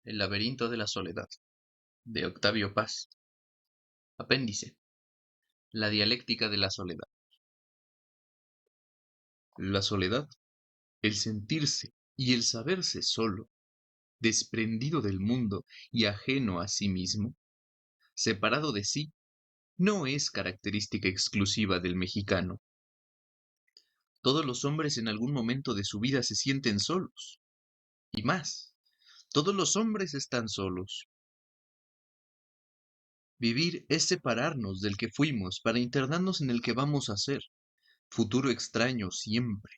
El laberinto de la soledad, de Octavio Paz. Apéndice. La dialéctica de la soledad. La soledad, el sentirse y el saberse solo, desprendido del mundo y ajeno a sí mismo, separado de sí, no es característica exclusiva del mexicano. Todos los hombres en algún momento de su vida se sienten solos. Y más, todos los hombres están solos. Vivir es separarnos del que fuimos para internarnos en el que vamos a ser, futuro extraño siempre.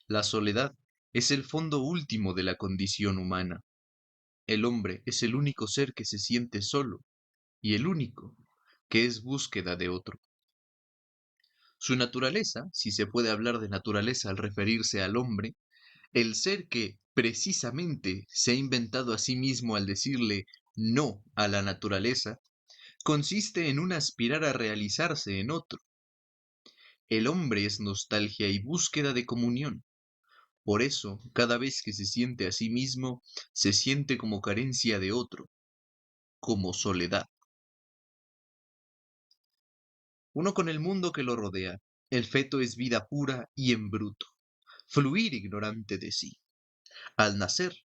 La soledad es el fondo último de la condición humana. El hombre es el único ser que se siente solo y el único que es búsqueda de otro. Su naturaleza, si se puede hablar de naturaleza al referirse al hombre, el ser que precisamente se ha inventado a sí mismo al decirle no a la naturaleza, consiste en un aspirar a realizarse en otro. El hombre es nostalgia y búsqueda de comunión. Por eso, cada vez que se siente a sí mismo, se siente como carencia de otro, como soledad. Uno con el mundo que lo rodea, el feto es vida pura y en bruto, fluir ignorante de sí. Al nacer,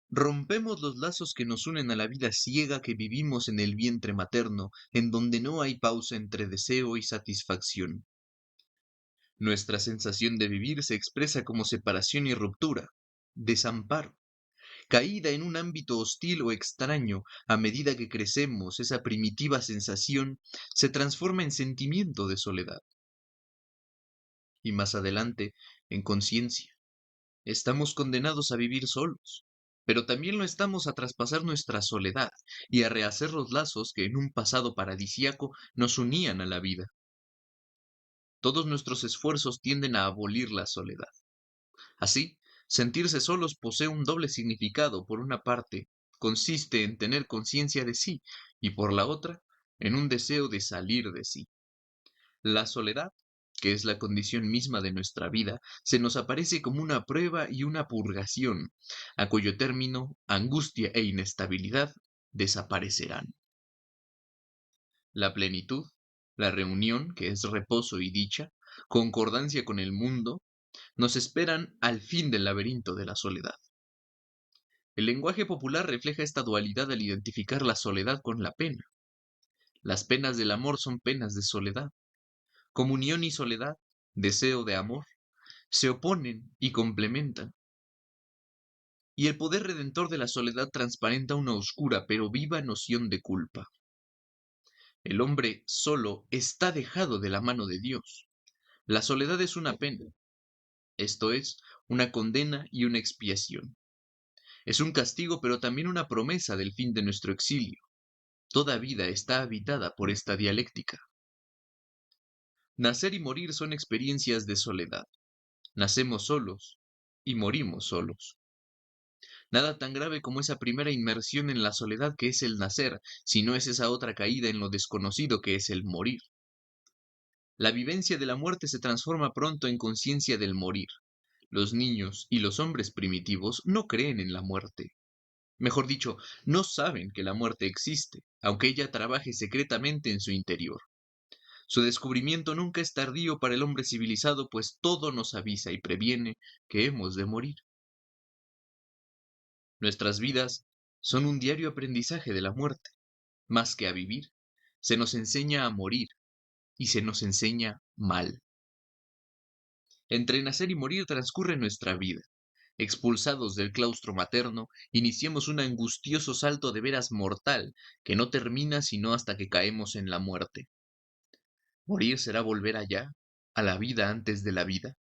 rompemos los lazos que nos unen a la vida ciega que vivimos en el vientre materno, en donde no hay pausa entre deseo y satisfacción. Nuestra sensación de vivir se expresa como separación y ruptura, desamparo. Caída en un ámbito hostil o extraño, a medida que crecemos, esa primitiva sensación se transforma en sentimiento de soledad. Y más adelante, en conciencia. Estamos condenados a vivir solos, pero también lo estamos a traspasar nuestra soledad y a rehacer los lazos que en un pasado paradisíaco nos unían a la vida. Todos nuestros esfuerzos tienden a abolir la soledad. Así, sentirse solos posee un doble significado. Por una parte, consiste en tener conciencia de sí y por la otra, en un deseo de salir de sí. La soledad, que es la condición misma de nuestra vida, se nos aparece como una prueba y una purgación, a cuyo término angustia e inestabilidad desaparecerán. La plenitud, la reunión, que es reposo y dicha, concordancia con el mundo, nos esperan al fin del laberinto de la soledad. El lenguaje popular refleja esta dualidad al identificar la soledad con la pena. Las penas del amor son penas de soledad. Comunión y soledad, deseo de amor, se oponen y complementan. Y el poder redentor de la soledad transparenta una oscura pero viva noción de culpa. El hombre solo está dejado de la mano de Dios. La soledad es una pena, esto es, una condena y una expiación. Es un castigo pero también una promesa del fin de nuestro exilio. Toda vida está habitada por esta dialéctica. Nacer y morir son experiencias de soledad. Nacemos solos y morimos solos. Nada tan grave como esa primera inmersión en la soledad que es el nacer, si no es esa otra caída en lo desconocido que es el morir. La vivencia de la muerte se transforma pronto en conciencia del morir. Los niños y los hombres primitivos no creen en la muerte. Mejor dicho, no saben que la muerte existe, aunque ella trabaje secretamente en su interior. Su descubrimiento nunca es tardío para el hombre civilizado, pues todo nos avisa y previene que hemos de morir. Nuestras vidas son un diario aprendizaje de la muerte. Más que a vivir, se nos enseña a morir y se nos enseña mal. Entre nacer y morir transcurre nuestra vida. Expulsados del claustro materno, iniciamos un angustioso salto de veras mortal que no termina sino hasta que caemos en la muerte. ¿Morir será volver allá, a la vida antes de la vida?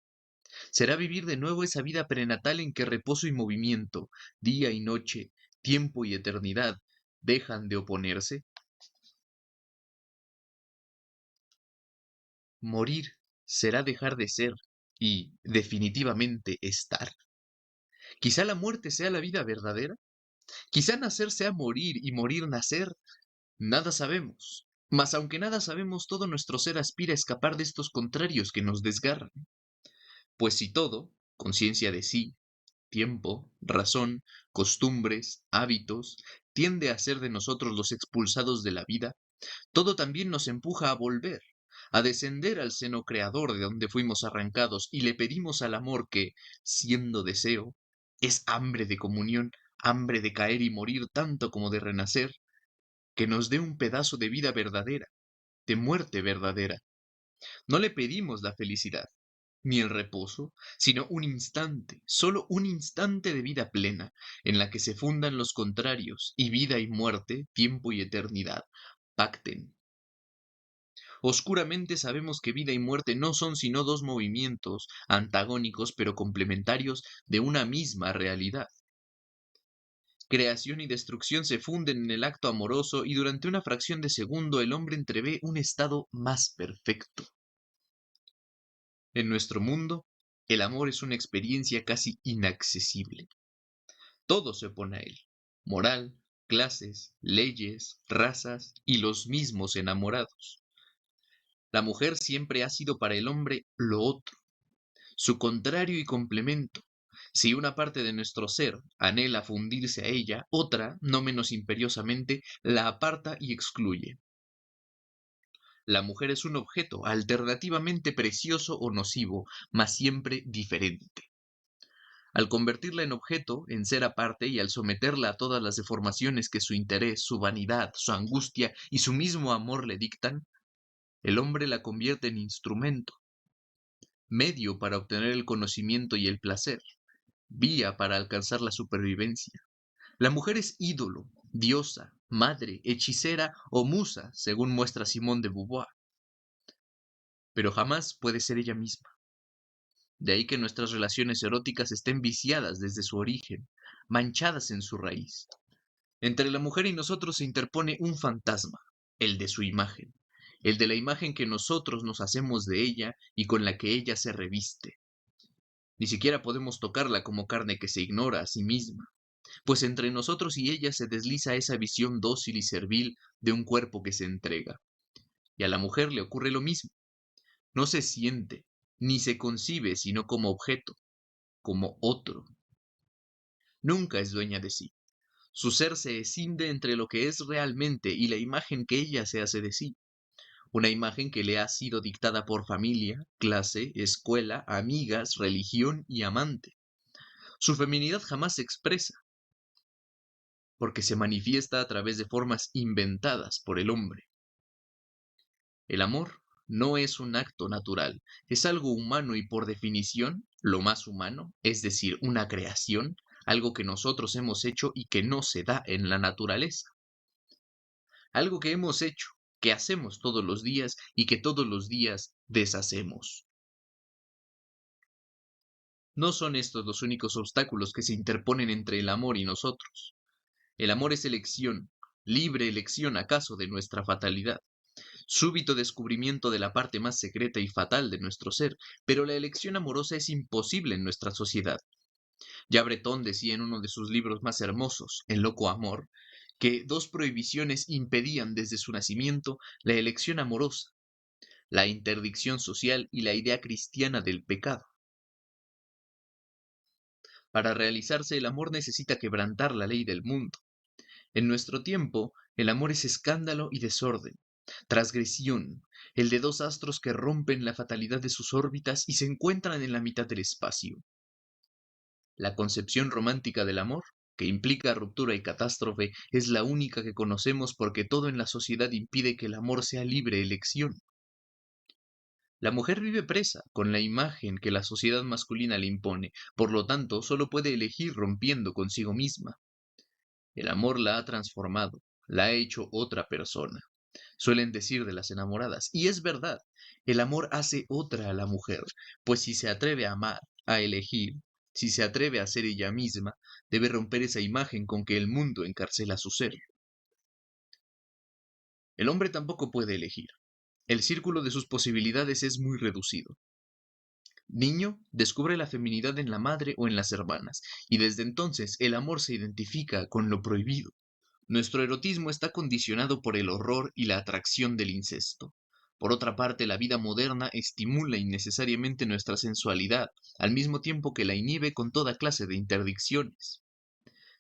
¿Será vivir de nuevo esa vida prenatal en que reposo y movimiento, día y noche, tiempo y eternidad dejan de oponerse? Morir será dejar de ser y, definitivamente, estar. Quizá la muerte sea la vida verdadera. Quizá nacer sea morir y morir nacer. Nada sabemos. Mas aunque nada sabemos, todo nuestro ser aspira a escapar de estos contrarios que nos desgarran. Pues si todo, conciencia de sí, tiempo, razón, costumbres, hábitos, tiende a ser de nosotros los expulsados de la vida, todo también nos empuja a volver, a descender al seno creador de donde fuimos arrancados y le pedimos al amor que, siendo deseo, es hambre de comunión, hambre de caer y morir tanto como de renacer, que nos dé un pedazo de vida verdadera, de muerte verdadera. No le pedimos la felicidad, ni el reposo, sino un instante, solo un instante de vida plena, en la que se fundan los contrarios, y vida y muerte, tiempo y eternidad, pacten. Oscuramente sabemos que vida y muerte no son sino dos movimientos antagónicos pero complementarios de una misma realidad. Creación y destrucción se funden en el acto amoroso y durante una fracción de segundo el hombre entrevé un estado más perfecto. En nuestro mundo, el amor es una experiencia casi inaccesible. Todo se opone a él. Moral, clases, leyes, razas y los mismos enamorados. La mujer siempre ha sido para el hombre lo otro, su contrario y complemento. Si una parte de nuestro ser anhela fundirse a ella, otra, no menos imperiosamente, la aparta y excluye. La mujer es un objeto alternativamente precioso o nocivo, mas siempre diferente. Al convertirla en objeto, en ser aparte y al someterla a todas las deformaciones que su interés, su vanidad, su angustia y su mismo amor le dictan, el hombre la convierte en instrumento, medio para obtener el conocimiento y el placer, vía para alcanzar la supervivencia. La mujer es ídolo, diosa, madre, hechicera o musa, según muestra Simone de Beauvoir, pero jamás puede ser ella misma. De ahí que nuestras relaciones eróticas estén viciadas desde su origen, manchadas en su raíz. Entre la mujer y nosotros se interpone un fantasma, el de su imagen, el de la imagen que nosotros nos hacemos de ella y con la que ella se reviste. Ni siquiera podemos tocarla como carne que se ignora a sí misma, pues entre nosotros y ella se desliza esa visión dócil y servil de un cuerpo que se entrega. Y a la mujer le ocurre lo mismo. No se siente, ni se concibe sino como objeto, como otro. Nunca es dueña de sí. Su ser se escinde entre lo que es realmente y la imagen que ella se hace de sí. Una imagen que le ha sido dictada por familia, clase, escuela, amigas, religión y amante. Su feminidad jamás se expresa, porque se manifiesta a través de formas inventadas por el hombre. El amor no es un acto natural, es algo humano y por definición, lo más humano, es decir, una creación, algo que nosotros hemos hecho y que no se da en la naturaleza. Algo que hemos hecho, que hacemos todos los días y que todos los días deshacemos. No son estos los únicos obstáculos que se interponen entre el amor y nosotros. El amor es elección, libre elección acaso de nuestra fatalidad, súbito descubrimiento de la parte más secreta y fatal de nuestro ser, pero la elección amorosa es imposible en nuestra sociedad. Ya Bretón decía en uno de sus libros más hermosos, El loco amor, que dos prohibiciones impedían desde su nacimiento la elección amorosa, la interdicción social y la idea cristiana del pecado. Para realizarse el amor necesita quebrantar la ley del mundo. En nuestro tiempo, el amor es escándalo y desorden, transgresión, el de dos astros que rompen la fatalidad de sus órbitas y se encuentran en la mitad del espacio. La concepción romántica del amor, que implica ruptura y catástrofe, es la única que conocemos porque todo en la sociedad impide que el amor sea libre elección. La mujer vive presa con la imagen que la sociedad masculina le impone, por lo tanto, solo puede elegir rompiendo consigo misma. El amor la ha transformado, la ha hecho otra persona. Suelen decir de las enamoradas, y es verdad, el amor hace otra a la mujer, pues si se atreve a amar, a elegir, si se atreve a ser ella misma, debe romper esa imagen con que el mundo encarcela su ser. El hombre tampoco puede elegir. El círculo de sus posibilidades es muy reducido. Niño, descubre la feminidad en la madre o en las hermanas, y desde entonces el amor se identifica con lo prohibido. Nuestro erotismo está condicionado por el horror y la atracción del incesto. Por otra parte, la vida moderna estimula innecesariamente nuestra sensualidad, al mismo tiempo que la inhibe con toda clase de interdicciones,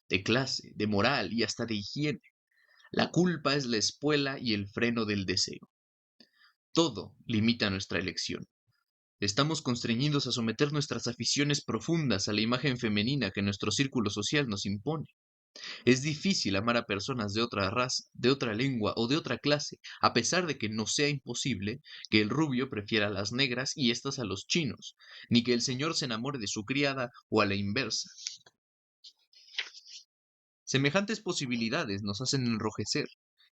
de clase, de moral y hasta de higiene. La culpa es la espuela y el freno del deseo. Todo limita nuestra elección. Estamos constreñidos a someter nuestras aficiones profundas a la imagen femenina que nuestro círculo social nos impone. Es difícil amar a personas de otra raza, de otra lengua o de otra clase, a pesar de que no sea imposible que el rubio prefiera a las negras y éstas a los chinos, ni que el señor se enamore de su criada o a la inversa. Semejantes posibilidades nos hacen enrojecer.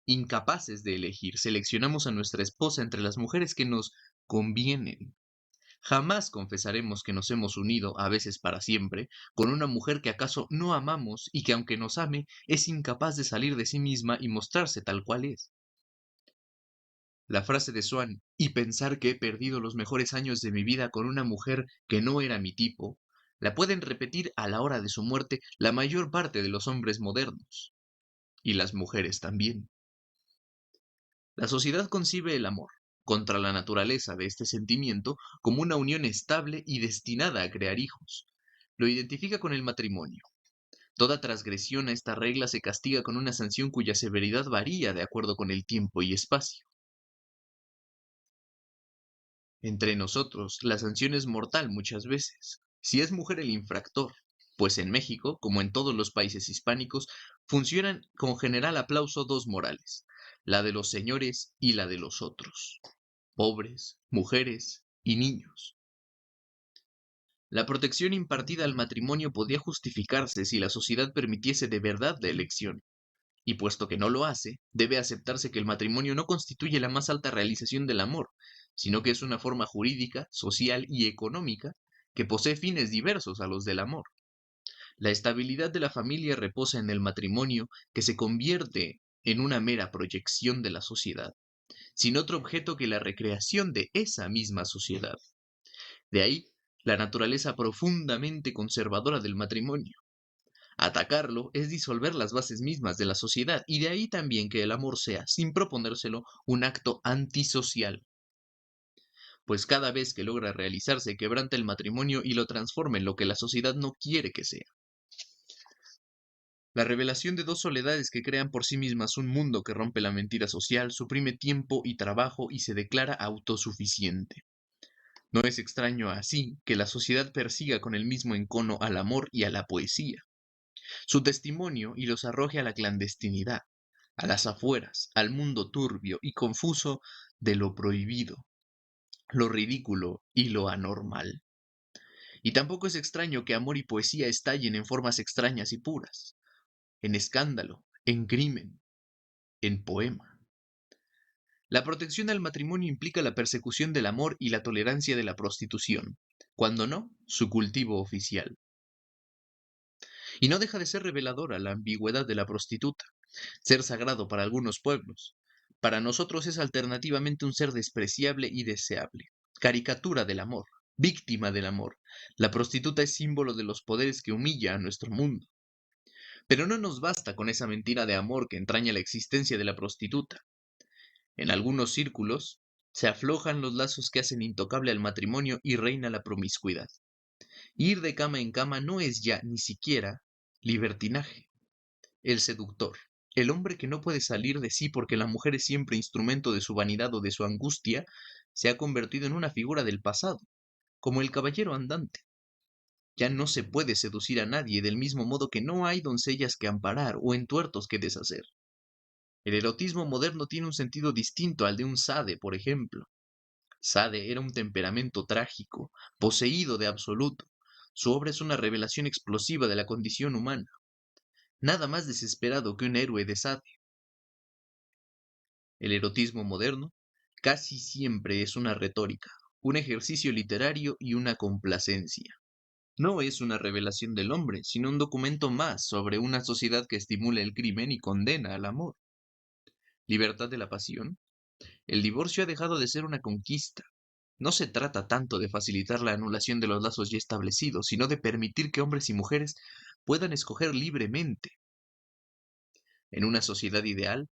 Incapaces de elegir, seleccionamos a nuestra esposa entre las mujeres que nos convienen. Jamás confesaremos que nos hemos unido, a veces para siempre, con una mujer que acaso no amamos y que aunque nos ame, es incapaz de salir de sí misma y mostrarse tal cual es. La frase de Swann, y pensar que he perdido los mejores años de mi vida con una mujer que no era mi tipo, la pueden repetir a la hora de su muerte la mayor parte de los hombres modernos, y las mujeres también. La sociedad concibe el amor, contra la naturaleza de este sentimiento, como una unión estable y destinada a crear hijos. Lo identifica con el matrimonio. Toda transgresión a esta regla se castiga con una sanción cuya severidad varía de acuerdo con el tiempo y espacio. Entre nosotros, la sanción es mortal muchas veces, si es mujer el infractor, pues en México, como en todos los países hispánicos, funcionan con general aplauso dos morales, la de los señores y la de los otros, pobres, mujeres y niños. La protección impartida al matrimonio podía justificarse si la sociedad permitiese de verdad la elección, y puesto que no lo hace, debe aceptarse que el matrimonio no constituye la más alta realización del amor, sino que es una forma jurídica, social y económica que posee fines diversos a los del amor. La estabilidad de la familia reposa en el matrimonio, que se convierte en una mera proyección de la sociedad, sin otro objeto que la recreación de esa misma sociedad. De ahí la naturaleza profundamente conservadora del matrimonio. Atacarlo es disolver las bases mismas de la sociedad, y de ahí también que el amor sea, sin proponérselo, un acto antisocial, pues cada vez que logra realizarse quebranta el matrimonio y lo transforma en lo que la sociedad no quiere que sea. La revelación de dos soledades que crean por sí mismas un mundo que rompe la mentira social, suprime tiempo y trabajo y se declara autosuficiente. No es extraño así que la sociedad persiga con el mismo encono al amor y a la poesía, su testimonio, y los arroje a la clandestinidad, a las afueras, al mundo turbio y confuso de lo prohibido, lo ridículo y lo anormal. Y tampoco es extraño que amor y poesía estallen en formas extrañas y puras, en escándalo, en crimen, en poema. La protección al matrimonio implica la persecución del amor y la tolerancia de la prostitución, cuando no, su cultivo oficial. Y no deja de ser reveladora la ambigüedad de la prostituta, ser sagrado para algunos pueblos. Para nosotros es alternativamente un ser despreciable y deseable, caricatura del amor, víctima del amor. La prostituta es símbolo de los poderes que humilla a nuestro mundo. Pero no nos basta con esa mentira de amor que entraña la existencia de la prostituta. En algunos círculos se aflojan los lazos que hacen intocable al matrimonio y reina la promiscuidad. Ir de cama en cama no es ya ni siquiera libertinaje. El seductor, el hombre que no puede salir de sí porque la mujer es siempre instrumento de su vanidad o de su angustia, se ha convertido en una figura del pasado, como el caballero andante. Ya no se puede seducir a nadie, del mismo modo que no hay doncellas que amparar o entuertos que deshacer. El erotismo moderno tiene un sentido distinto al de un Sade, por ejemplo. Sade era un temperamento trágico, poseído de absoluto. Su obra es una revelación explosiva de la condición humana. Nada más desesperado que un héroe de Sade. El erotismo moderno casi siempre es una retórica, un ejercicio literario y una complacencia. No es una revelación del hombre, sino un documento más sobre una sociedad que estimula el crimen y condena al amor. Libertad de la pasión. El divorcio ha dejado de ser una conquista. No se trata tanto de facilitar la anulación de los lazos ya establecidos, sino de permitir que hombres y mujeres puedan escoger libremente. En una sociedad ideal,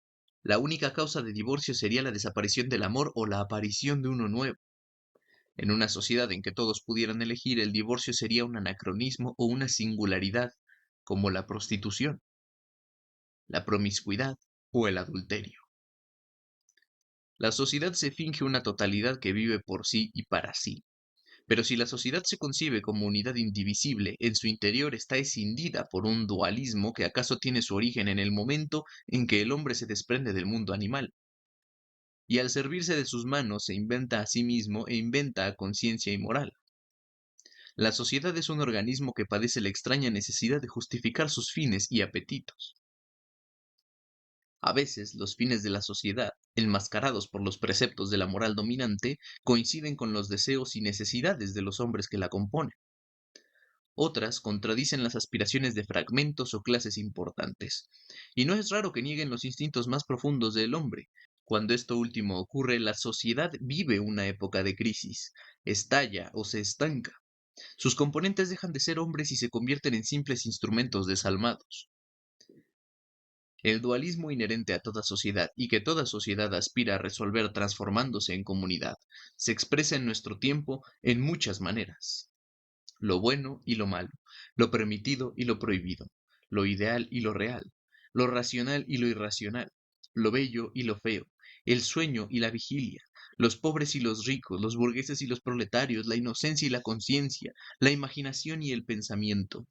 La única causa de divorcio sería la desaparición del amor o la aparición de uno nuevo. En una sociedad en que todos pudieran elegir, el divorcio sería un anacronismo o una singularidad, como la prostitución, la promiscuidad o el adulterio. La sociedad se finge una totalidad que vive por sí y para sí. Pero si la sociedad se concibe como unidad indivisible, en su interior está escindida por un dualismo que acaso tiene su origen en el momento en que el hombre se desprende del mundo animal, y al servirse de sus manos se inventa a sí mismo e inventa a conciencia y moral. La sociedad es un organismo que padece la extraña necesidad de justificar sus fines y apetitos. A veces los fines de la sociedad, enmascarados por los preceptos de la moral dominante, coinciden con los deseos y necesidades de los hombres que la componen. Otras contradicen las aspiraciones de fragmentos o clases importantes. Y no es raro que nieguen los instintos más profundos del hombre. Cuando esto último ocurre, la sociedad vive una época de crisis, estalla o se estanca. Sus componentes dejan de ser hombres y se convierten en simples instrumentos desalmados. El dualismo inherente a toda sociedad y que toda sociedad aspira a resolver transformándose en comunidad, se expresa en nuestro tiempo en muchas maneras. Lo bueno y lo malo, lo permitido y lo prohibido, lo ideal y lo real, lo racional y lo irracional, lo bello y lo feo, el sueño y la vigilia, los pobres y los ricos, los burgueses y los proletarios, la inocencia y la conciencia, la imaginación y el pensamiento.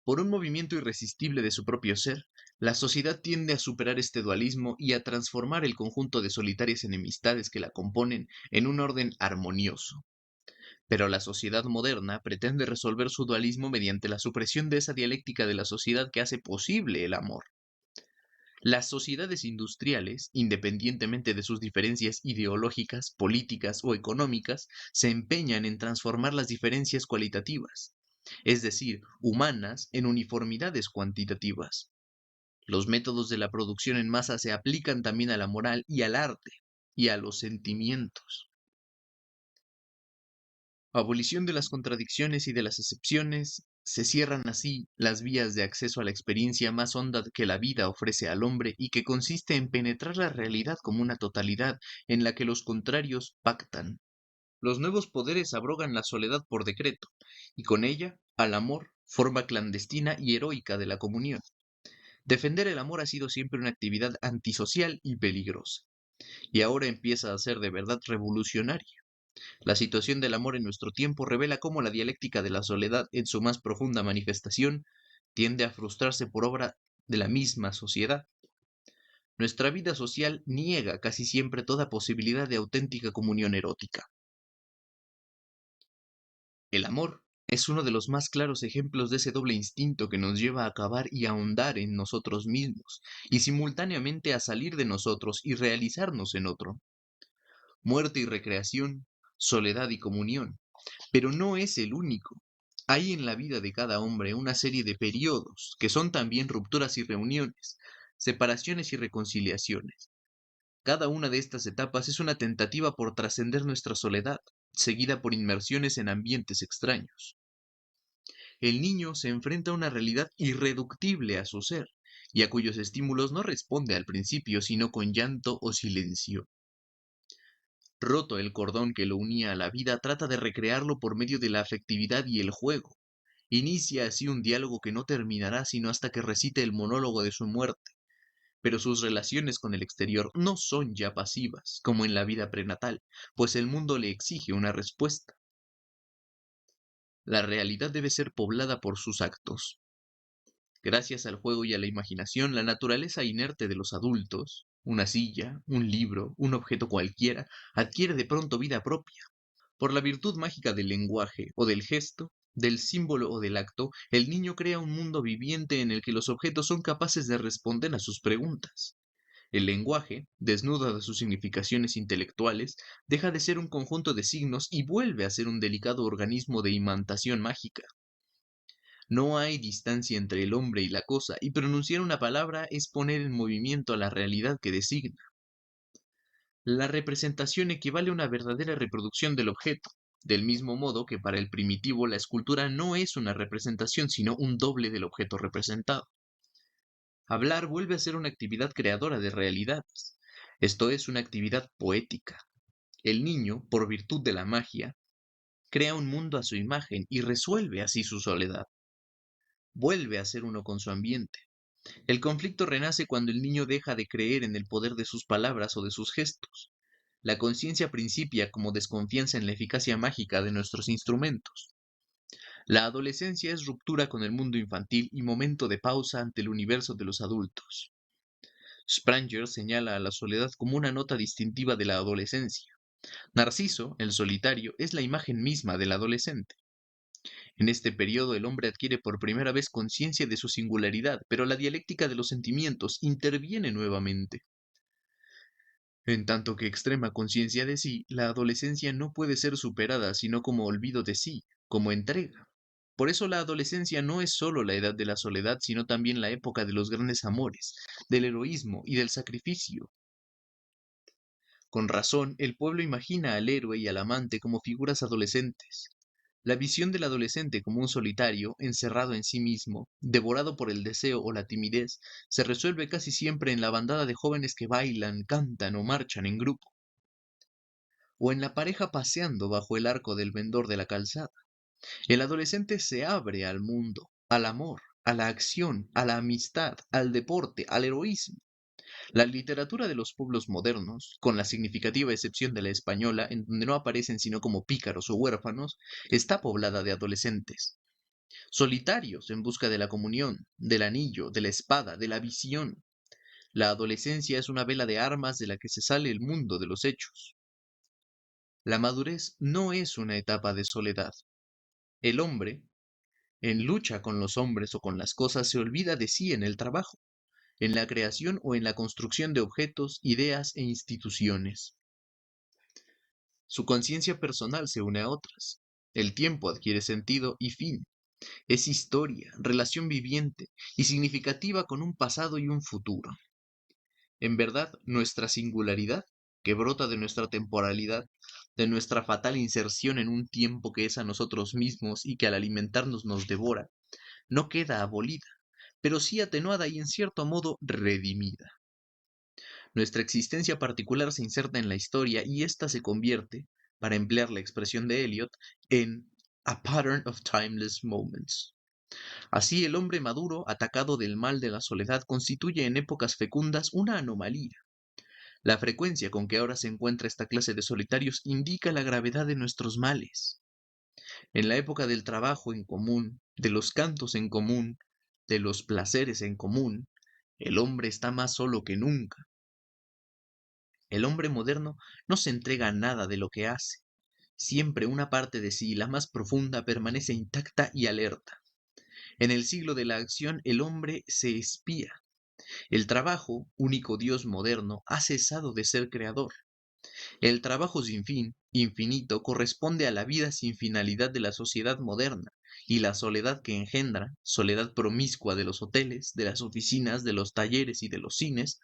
Por un movimiento irresistible de su propio ser, la sociedad tiende a superar este dualismo y a transformar el conjunto de solitarias enemistades que la componen en un orden armonioso. Pero la sociedad moderna pretende resolver su dualismo mediante la supresión de esa dialéctica de la sociedad que hace posible el amor. Las sociedades industriales, independientemente de sus diferencias ideológicas, políticas o económicas, se empeñan en transformar las diferencias cualitativas, es decir, humanas, en uniformidades cuantitativas. Los métodos de la producción en masa se aplican también a la moral y al arte y a los sentimientos. Abolición de las contradicciones y de las excepciones, se cierran así las vías de acceso a la experiencia más honda que la vida ofrece al hombre y que consiste en penetrar la realidad como una totalidad en la que los contrarios pactan. Los nuevos poderes abrogan la soledad por decreto, y con ella al amor, forma clandestina y heroica de la comunión. Defender el amor ha sido siempre una actividad antisocial y peligrosa, y ahora empieza a ser de verdad revolucionaria. La situación del amor en nuestro tiempo revela cómo la dialéctica de la soledad, en su más profunda manifestación, tiende a frustrarse por obra de la misma sociedad. Nuestra vida social niega casi siempre toda posibilidad de auténtica comunión erótica. El amor es uno de los más claros ejemplos de ese doble instinto que nos lleva a acabar y ahondar en nosotros mismos, y simultáneamente a salir de nosotros y realizarnos en otro. Muerte y recreación, soledad y comunión. Pero no es el único. Hay en la vida de cada hombre una serie de periodos, que son también rupturas y reuniones, separaciones y reconciliaciones. Cada una de estas etapas es una tentativa por trascender nuestra soledad, seguida por inmersiones en ambientes extraños. El niño se enfrenta a una realidad irreductible a su ser, y a cuyos estímulos no responde al principio sino con llanto o silencio. Roto el cordón que lo unía a la vida, trata de recrearlo por medio de la afectividad y el juego. Inicia así un diálogo que no terminará sino hasta que recite el monólogo de su muerte. Pero sus relaciones con el exterior no son ya pasivas, como en la vida prenatal, pues el mundo le exige una respuesta. La realidad debe ser poblada por sus actos. Gracias al juego y a la imaginación, la naturaleza inerte de los adultos, una silla, un libro, un objeto cualquiera, adquiere de pronto vida propia. Por la virtud mágica del lenguaje o del gesto, del símbolo o del acto, el niño crea un mundo viviente en el que los objetos son capaces de responder a sus preguntas. El lenguaje, desnudo de sus significaciones intelectuales, deja de ser un conjunto de signos y vuelve a ser un delicado organismo de imantación mágica. No hay distancia entre el hombre y la cosa, y pronunciar una palabra es poner en movimiento a la realidad que designa. La representación equivale a una verdadera reproducción del objeto, del mismo modo que para el primitivo la escultura no es una representación sino un doble del objeto representado. Hablar vuelve a ser una actividad creadora de realidades. Esto es una actividad poética. El niño, por virtud de la magia, crea un mundo a su imagen y resuelve así su soledad. Vuelve a ser uno con su ambiente. El conflicto renace cuando el niño deja de creer en el poder de sus palabras o de sus gestos. La conciencia principia como desconfianza en la eficacia mágica de nuestros instrumentos. La adolescencia es ruptura con el mundo infantil y momento de pausa ante el universo de los adultos. Spranger señala a la soledad como una nota distintiva de la adolescencia. Narciso, el solitario, es la imagen misma del adolescente. En este periodo el hombre adquiere por primera vez conciencia de su singularidad, pero la dialéctica de los sentimientos interviene nuevamente. En tanto que extrema conciencia de sí, la adolescencia no puede ser superada sino como olvido de sí, como entrega. Por eso la adolescencia no es sólo la edad de la soledad, sino también la época de los grandes amores, del heroísmo y del sacrificio. Con razón, el pueblo imagina al héroe y al amante como figuras adolescentes. La visión del adolescente como un solitario, encerrado en sí mismo, devorado por el deseo o la timidez, se resuelve casi siempre en la bandada de jóvenes que bailan, cantan o marchan en grupo, o en la pareja paseando bajo el arco del vendedor de la calzada. El adolescente se abre al mundo, al amor, a la acción, a la amistad, al deporte, al heroísmo. La literatura de los pueblos modernos, con la significativa excepción de la española, en donde no aparecen sino como pícaros o huérfanos, está poblada de adolescentes, solitarios en busca de la comunión, del anillo, de la espada, de la visión. La adolescencia es una vela de armas de la que se sale el mundo de los hechos. La madurez no es una etapa de soledad. El hombre, en lucha con los hombres o con las cosas, se olvida de sí en el trabajo, en la creación o en la construcción de objetos, ideas e instituciones. Su conciencia personal se une a otras. El tiempo adquiere sentido y fin. Es historia, relación viviente y significativa con un pasado y un futuro. En verdad, nuestra singularidad, que brota de nuestra temporalidad, de nuestra fatal inserción en un tiempo que es a nosotros mismos y que al alimentarnos nos devora, no queda abolida, pero sí atenuada y en cierto modo redimida. Nuestra existencia particular se inserta en la historia y ésta se convierte, para emplear la expresión de Eliot, en a pattern of timeless moments. Así el hombre maduro, atacado del mal de la soledad, constituye en épocas fecundas una anomalía. La frecuencia con que ahora se encuentra esta clase de solitarios indica la gravedad de nuestros males. En la época del trabajo en común, de los cantos en común, de los placeres en común, el hombre está más solo que nunca. El hombre moderno no se entrega a nada de lo que hace. Siempre una parte de sí, la más profunda, permanece intacta y alerta. En el siglo de la acción el hombre se espía. El trabajo, único Dios moderno, ha cesado de ser creador. El trabajo sin fin, infinito, corresponde a la vida sin finalidad de la sociedad moderna, y la soledad que engendra, soledad promiscua de los hoteles, de las oficinas, de los talleres y de los cines,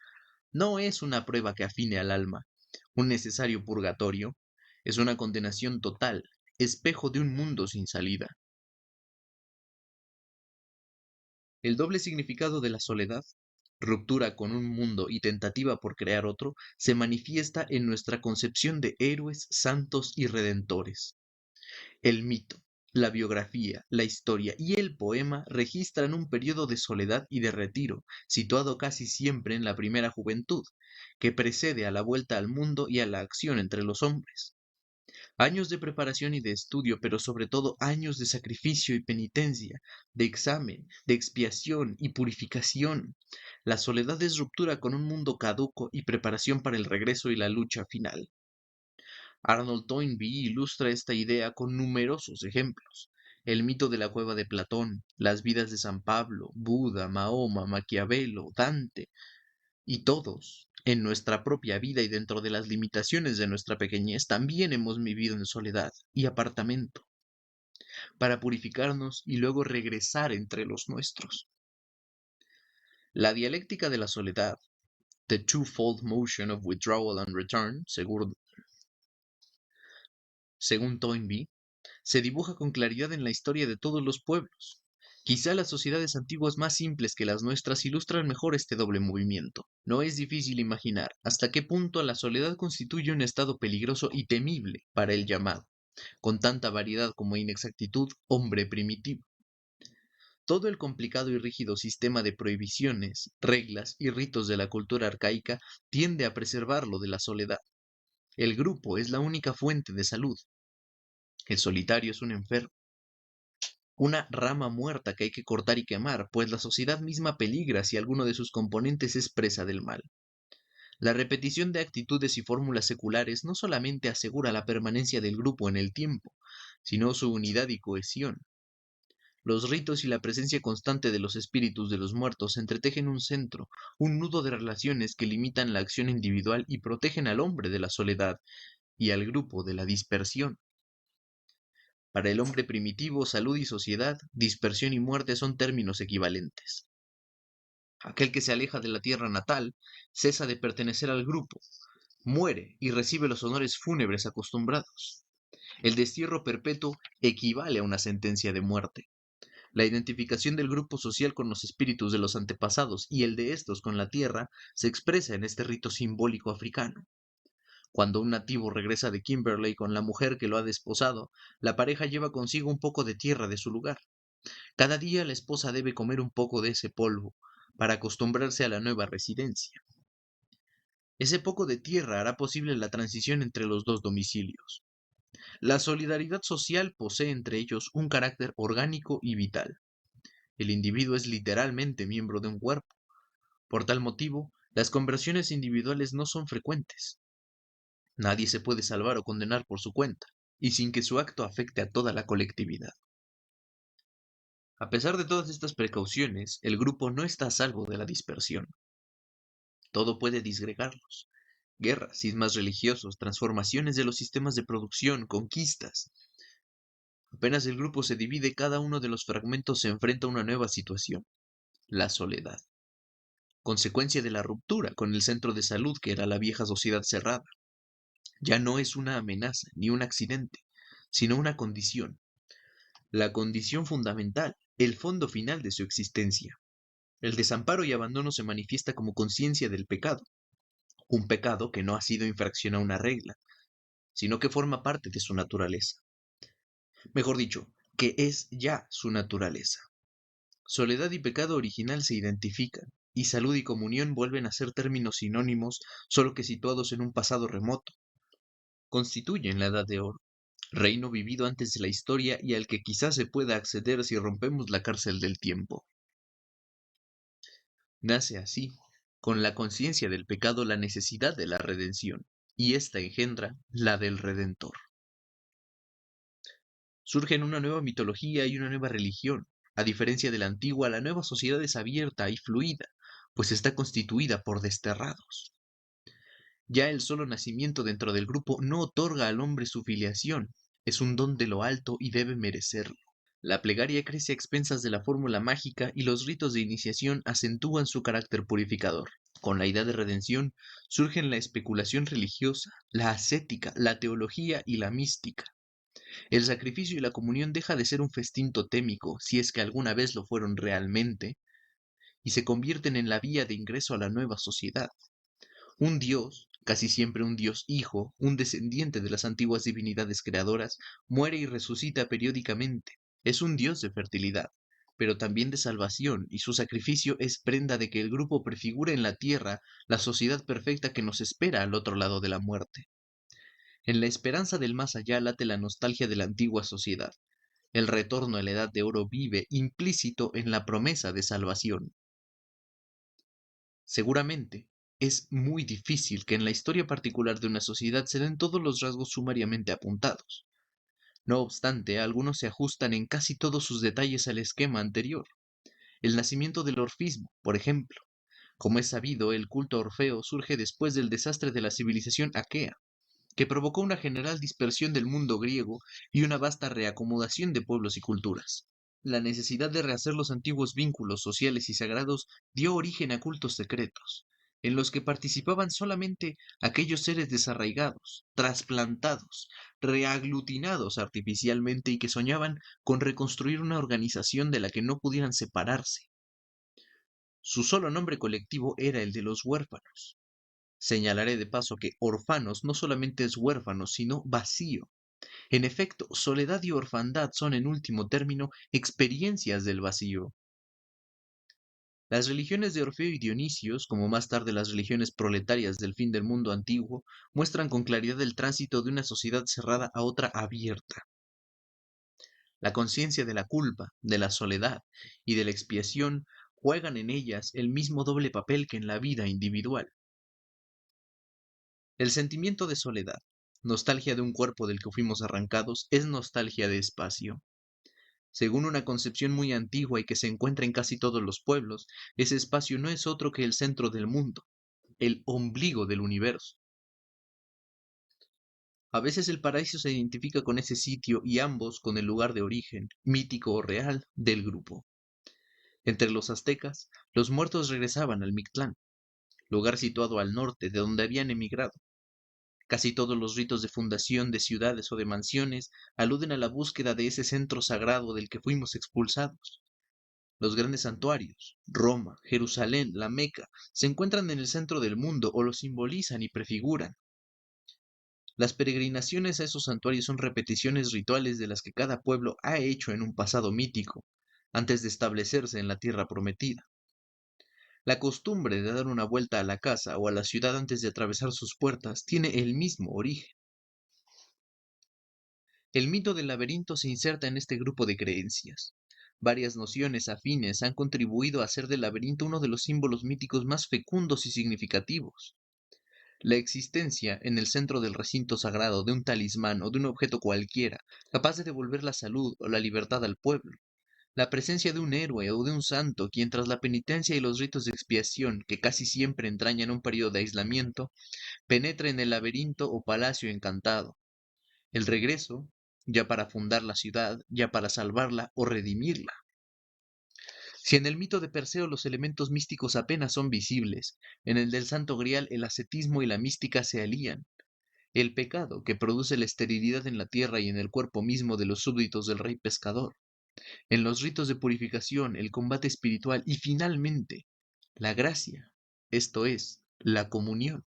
no es una prueba que afine al alma, un necesario purgatorio, es una condenación total, espejo de un mundo sin salida. El doble significado de la soledad, ruptura con un mundo y tentativa por crear otro, se manifiesta en nuestra concepción de héroes, santos y redentores. El mito, la biografía, la historia y el poema registran un periodo de soledad y de retiro, situado casi siempre en la primera juventud, que precede a la vuelta al mundo y a la acción entre los hombres. Años de preparación y de estudio, pero sobre todo años de sacrificio y penitencia, de examen, de expiación y purificación. La soledad es ruptura con un mundo caduco y preparación para el regreso y la lucha final. Arnold Toynbee ilustra esta idea con numerosos ejemplos. El mito de la cueva de Platón, las vidas de San Pablo, Buda, Mahoma, Maquiavelo, Dante, y todos, en nuestra propia vida y dentro de las limitaciones de nuestra pequeñez, también hemos vivido en soledad y apartamento, para purificarnos y luego regresar entre los nuestros. La dialéctica de la soledad, the twofold motion of withdrawal and return, según Toynbee, se dibuja con claridad en la historia de todos los pueblos. Quizá las sociedades antiguas más simples que las nuestras ilustran mejor este doble movimiento. No es difícil imaginar hasta qué punto la soledad constituye un estado peligroso y temible para el llamado, con tanta variedad como inexactitud, hombre primitivo. Todo el complicado y rígido sistema de prohibiciones, reglas y ritos de la cultura arcaica tiende a preservarlo de la soledad. El grupo es la única fuente de salud. El solitario es un enfermo, una rama muerta que hay que cortar y quemar, pues la sociedad misma peligra si alguno de sus componentes es presa del mal. La repetición de actitudes y fórmulas seculares no solamente asegura la permanencia del grupo en el tiempo, sino su unidad y cohesión. Los ritos y la presencia constante de los espíritus de los muertos entretejen un centro, un nudo de relaciones que limitan la acción individual y protegen al hombre de la soledad y al grupo de la dispersión. Para el hombre primitivo, salud y sociedad, dispersión y muerte son términos equivalentes. Aquel que se aleja de la tierra natal cesa de pertenecer al grupo, muere y recibe los honores fúnebres acostumbrados. El destierro perpetuo equivale a una sentencia de muerte. La identificación del grupo social con los espíritus de los antepasados y el de estos con la tierra se expresa en este rito simbólico africano. Cuando un nativo regresa de Kimberley con la mujer que lo ha desposado, la pareja lleva consigo un poco de tierra de su lugar. Cada día la esposa debe comer un poco de ese polvo para acostumbrarse a la nueva residencia. Ese poco de tierra hará posible la transición entre los dos domicilios. La solidaridad social posee entre ellos un carácter orgánico y vital. El individuo es literalmente miembro de un cuerpo. Por tal motivo, las conversiones individuales no son frecuentes. Nadie se puede salvar o condenar por su cuenta, y sin que su acto afecte a toda la colectividad. A pesar de todas estas precauciones, el grupo no está a salvo de la dispersión. Todo puede disgregarlos. Guerras, cismas religiosos, transformaciones de los sistemas de producción, conquistas. Apenas el grupo se divide, cada uno de los fragmentos se enfrenta a una nueva situación, la soledad, consecuencia de la ruptura con el centro de salud que era la vieja sociedad cerrada. Ya no es una amenaza ni un accidente, sino una condición, la condición fundamental, el fondo final de su existencia. El desamparo y abandono se manifiesta como conciencia del pecado, un pecado que no ha sido infracción a una regla, sino que forma parte de su naturaleza. Mejor dicho, que es ya su naturaleza. Soledad y pecado original se identifican, y salud y comunión vuelven a ser términos sinónimos, solo que situados en un pasado remoto. Constituyen la Edad de Oro, reino vivido antes de la historia y al que quizás se pueda acceder si rompemos la cárcel del tiempo. Nace así, con la conciencia del pecado, la necesidad de la redención, y ésta engendra la del Redentor. Surgen una nueva mitología y una nueva religión. A diferencia de la antigua, la nueva sociedad es abierta y fluida, pues está constituida por desterrados. Ya el solo nacimiento dentro del grupo no otorga al hombre su filiación, es un don de lo alto y debe merecerlo. La plegaria crece a expensas de la fórmula mágica y los ritos de iniciación acentúan su carácter purificador. Con la idea de redención surgen la especulación religiosa, la ascética, la teología y la mística. El sacrificio y la comunión deja de ser un festín totémico, si es que alguna vez lo fueron realmente, y se convierten en la vía de ingreso a la nueva sociedad. Un dios, casi siempre un dios hijo, un descendiente de las antiguas divinidades creadoras, muere y resucita periódicamente. Es un dios de fertilidad, pero también de salvación, y su sacrificio es prenda de que el grupo prefigure en la tierra la sociedad perfecta que nos espera al otro lado de la muerte. En la esperanza del más allá late la nostalgia de la antigua sociedad. El retorno a la edad de oro vive implícito en la promesa de salvación. Seguramente, es muy difícil que en la historia particular de una sociedad se den todos los rasgos sumariamente apuntados. No obstante, algunos se ajustan en casi todos sus detalles al esquema anterior. El nacimiento del orfismo, por ejemplo. Como es sabido, el culto a Orfeo surge después del desastre de la civilización aquea, que provocó una general dispersión del mundo griego y una vasta reacomodación de pueblos y culturas. La necesidad de rehacer los antiguos vínculos sociales y sagrados dio origen a cultos secretos. en los que participaban solamente aquellos seres desarraigados, trasplantados, reaglutinados artificialmente y que soñaban con reconstruir una organización de la que no pudieran separarse. Su solo nombre colectivo era el de los huérfanos. Señalaré de paso que orfanos no solamente es huérfano, sino vacío. En efecto, soledad y orfandad son en último término experiencias del vacío. Las religiones de Orfeo y Dionisios, como más tarde las religiones proletarias del fin del mundo antiguo, muestran con claridad el tránsito de una sociedad cerrada a otra abierta. La conciencia de la culpa, de la soledad y de la expiación juegan en ellas el mismo doble papel que en la vida individual. El sentimiento de soledad, nostalgia de un cuerpo del que fuimos arrancados, es nostalgia de espacio. Según una concepción muy antigua y que se encuentra en casi todos los pueblos, ese espacio no es otro que el centro del mundo, el ombligo del universo. A veces el paraíso se identifica con ese sitio y ambos con el lugar de origen, mítico o real, del grupo. Entre los aztecas, los muertos regresaban al Mictlán, lugar situado al norte de donde habían emigrado. Casi todos los ritos de fundación de ciudades o de mansiones aluden a la búsqueda de ese centro sagrado del que fuimos expulsados. Los grandes santuarios, Roma, Jerusalén, la Meca, se encuentran en el centro del mundo o lo simbolizan y prefiguran. Las peregrinaciones a esos santuarios son repeticiones rituales de las que cada pueblo ha hecho en un pasado mítico, antes de establecerse en la tierra prometida. La costumbre de dar una vuelta a la casa o a la ciudad antes de atravesar sus puertas tiene el mismo origen. El mito del laberinto se inserta en este grupo de creencias. Varias nociones afines han contribuido a hacer del laberinto uno de los símbolos míticos más fecundos y significativos. La existencia en el centro del recinto sagrado de un talismán o de un objeto cualquiera, capaz de devolver la salud o la libertad al pueblo. La presencia de un héroe o de un santo, quien tras la penitencia y los ritos de expiación, que casi siempre entrañan un periodo de aislamiento, penetra en el laberinto o palacio encantado. El regreso, ya para fundar la ciudad, ya para salvarla o redimirla. Si en el mito de Perseo los elementos místicos apenas son visibles, en el del Santo Grial el ascetismo y la mística se alían. El pecado, que produce la esterilidad en la tierra y en el cuerpo mismo de los súbditos del rey pescador. En los ritos de purificación, el combate espiritual y finalmente, la gracia, esto es, la comunión.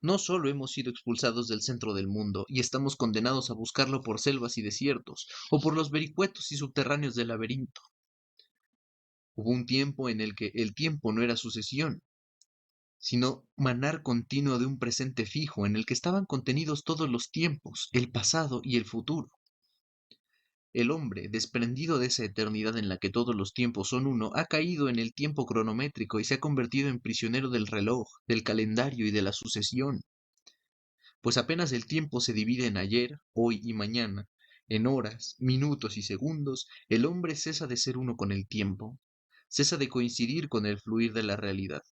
No solo hemos sido expulsados del centro del mundo y estamos condenados a buscarlo por selvas y desiertos, o por los vericuetos y subterráneos del laberinto. Hubo un tiempo en el que el tiempo no era sucesión, sino manar continuo de un presente fijo en el que estaban contenidos todos los tiempos, el pasado y el futuro. El hombre, desprendido de esa eternidad en la que todos los tiempos son uno, ha caído en el tiempo cronométrico y se ha convertido en prisionero del reloj, del calendario y de la sucesión. Pues apenas el tiempo se divide en ayer, hoy y mañana, en horas, minutos y segundos, el hombre cesa de ser uno con el tiempo, cesa de coincidir con el fluir de la realidad.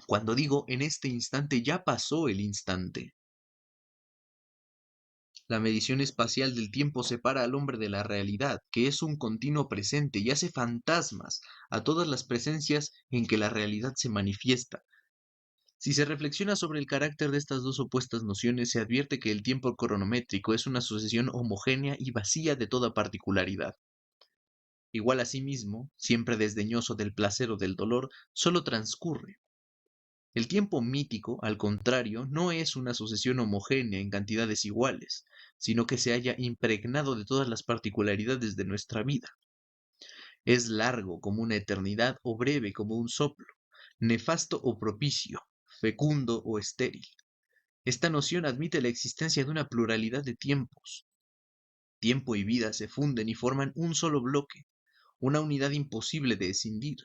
Cuando digo en este instante, ya pasó el instante. La medición espacial del tiempo separa al hombre de la realidad, que es un continuo presente, y hace fantasmas a todas las presencias en que la realidad se manifiesta. Si se reflexiona sobre el carácter de estas dos opuestas nociones, se advierte que el tiempo cronométrico es una sucesión homogénea y vacía de toda particularidad. Igual a sí mismo, siempre desdeñoso del placer o del dolor, solo transcurre. El tiempo mítico, al contrario, no es una sucesión homogénea en cantidades iguales, sino que se halla impregnado de todas las particularidades de nuestra vida. Es largo como una eternidad o breve como un soplo, nefasto o propicio, fecundo o estéril. Esta noción admite la existencia de una pluralidad de tiempos. Tiempo y vida se funden y forman un solo bloque, una unidad imposible de escindir.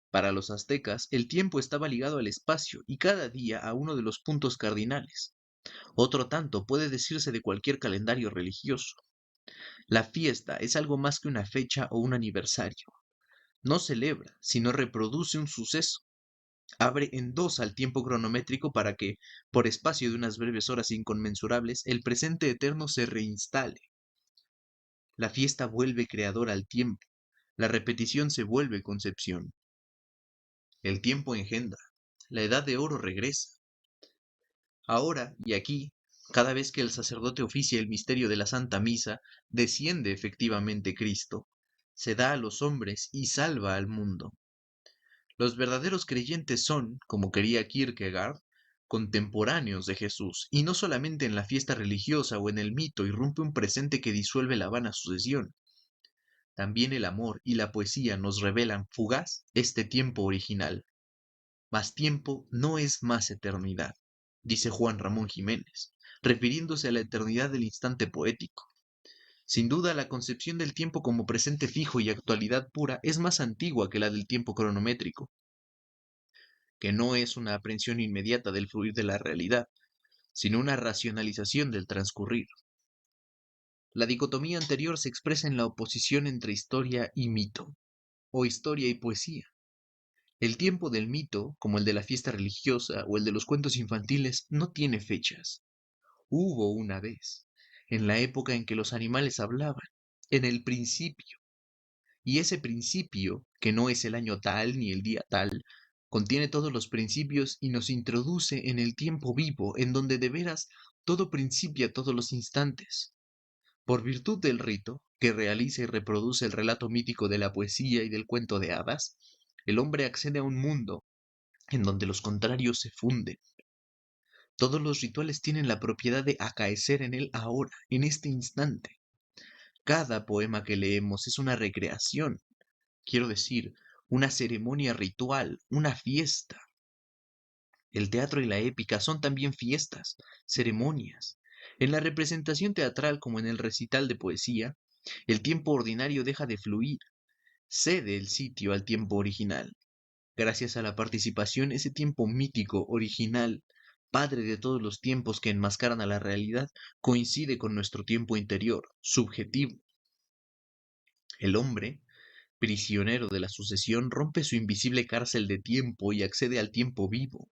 Para los aztecas, el tiempo estaba ligado al espacio y cada día a uno de los puntos cardinales. Otro tanto puede decirse de cualquier calendario religioso. La fiesta es algo más que una fecha o un aniversario. No celebra, sino reproduce un suceso. Abre en dos al tiempo cronométrico para que, por espacio de unas breves horas inconmensurables, el presente eterno se reinstale. La fiesta vuelve creadora al tiempo. La repetición se vuelve concepción. El tiempo engendra. La edad de oro regresa. Ahora y aquí, cada vez que el sacerdote oficia el misterio de la Santa Misa, desciende efectivamente Cristo, se da a los hombres y salva al mundo. Los verdaderos creyentes son, como quería Kierkegaard, contemporáneos de Jesús, y no solamente en la fiesta religiosa o en el mito irrumpe un presente que disuelve la vana sucesión. También el amor y la poesía nos revelan fugaz este tiempo original. Mas tiempo no es más eternidad, dice Juan Ramón Jiménez, refiriéndose a la eternidad del instante poético. Sin duda, la concepción del tiempo como presente fijo y actualidad pura es más antigua que la del tiempo cronométrico, que no es una aprehensión inmediata del fluir de la realidad, sino una racionalización del transcurrir. La dicotomía anterior se expresa en la oposición entre historia y mito, o historia y poesía. El tiempo del mito, como el de la fiesta religiosa o el de los cuentos infantiles, no tiene fechas. Hubo una vez, en la época en que los animales hablaban, en el principio. Y ese principio, que no es el año tal ni el día tal, contiene todos los principios y nos introduce en el tiempo vivo, en donde de veras todo principia todos los instantes. Por virtud del rito, que realiza y reproduce el relato mítico de la poesía y del cuento de hadas, el hombre accede a un mundo en donde los contrarios se funden. Todos los rituales tienen la propiedad de acaecer en él ahora, en este instante. Cada poema que leemos es una recreación, quiero decir, una ceremonia ritual, una fiesta. El teatro y la épica son también fiestas, ceremonias. En la representación teatral como en el recital de poesía, el tiempo ordinario deja de fluir, cede el sitio al tiempo original. Gracias a la participación, ese tiempo mítico, original, padre de todos los tiempos que enmascaran a la realidad, coincide con nuestro tiempo interior, subjetivo. El hombre, prisionero de la sucesión, rompe su invisible cárcel de tiempo y accede al tiempo vivo.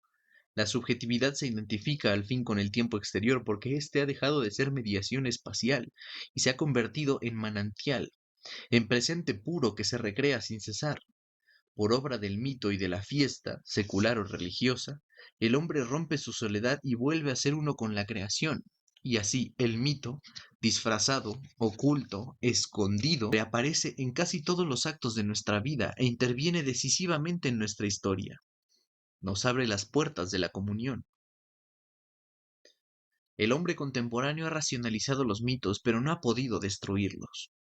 La subjetividad se identifica al fin con el tiempo exterior porque éste ha dejado de ser mediación espacial y se ha convertido en manantial, en presente puro que se recrea sin cesar. Por obra del mito y de la fiesta, secular o religiosa, el hombre rompe su soledad y vuelve a ser uno con la creación. Y así el mito, disfrazado, oculto, escondido, reaparece en casi todos los actos de nuestra vida e interviene decisivamente en nuestra historia. Nos abre las puertas de la comunión. El hombre contemporáneo ha racionalizado los mitos, pero no ha podido destruirlos.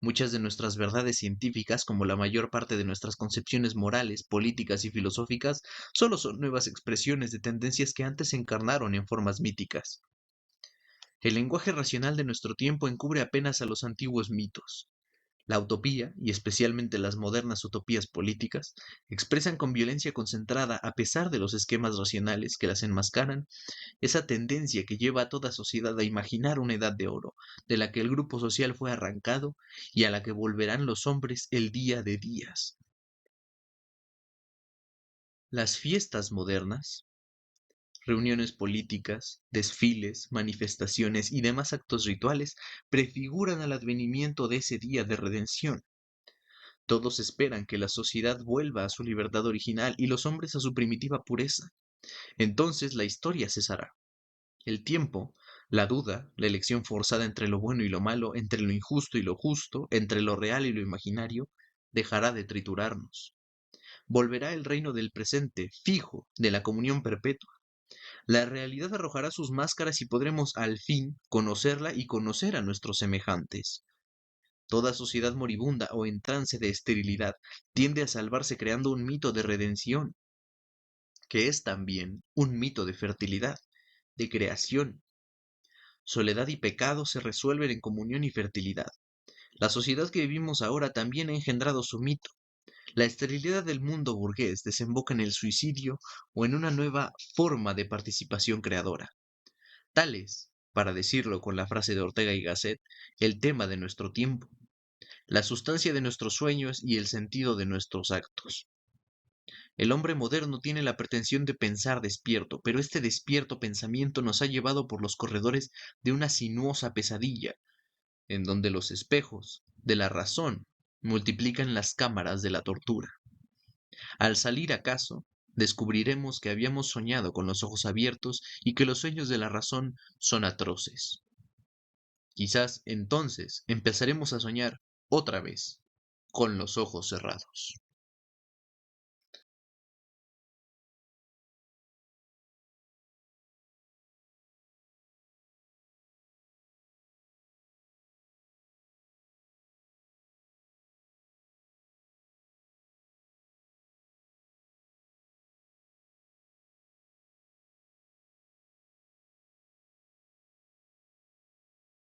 Muchas de nuestras verdades científicas, como la mayor parte de nuestras concepciones morales, políticas y filosóficas, solo son nuevas expresiones de tendencias que antes se encarnaron en formas míticas. El lenguaje racional de nuestro tiempo encubre apenas a los antiguos mitos. La utopía, y especialmente las modernas utopías políticas, expresan con violencia concentrada, a pesar de los esquemas racionales que las enmascaran, esa tendencia que lleva a toda sociedad a imaginar una edad de oro, de la que el grupo social fue arrancado y a la que volverán los hombres el día de días. Las fiestas modernas, reuniones políticas, desfiles, manifestaciones y demás actos rituales prefiguran al advenimiento de ese día de redención. Todos esperan que la sociedad vuelva a su libertad original y los hombres a su primitiva pureza. Entonces la historia cesará. El tiempo, la duda, la elección forzada entre lo bueno y lo malo, entre lo injusto y lo justo, entre lo real y lo imaginario, dejará de triturarnos. Volverá el reino del presente, fijo, de la comunión perpetua. La realidad arrojará sus máscaras y podremos al fin conocerla y conocer a nuestros semejantes. Toda sociedad moribunda o en trance de esterilidad tiende a salvarse creando un mito de redención, que es también un mito de fertilidad, de creación. Soledad y pecado se resuelven en comunión y fertilidad. La sociedad que vivimos ahora también ha engendrado su mito. La esterilidad del mundo burgués desemboca en el suicidio o en una nueva forma de participación creadora. Tal es, para decirlo con la frase de Ortega y Gasset, el tema de nuestro tiempo, la sustancia de nuestros sueños y el sentido de nuestros actos. El hombre moderno tiene la pretensión de pensar despierto, pero este despierto pensamiento nos ha llevado por los corredores de una sinuosa pesadilla, en donde los espejos de la razón multiplican las cámaras de la tortura. Al salir acaso, descubriremos que habíamos soñado con los ojos abiertos y que los sueños de la razón son atroces. Quizás entonces empezaremos a soñar otra vez con los ojos cerrados.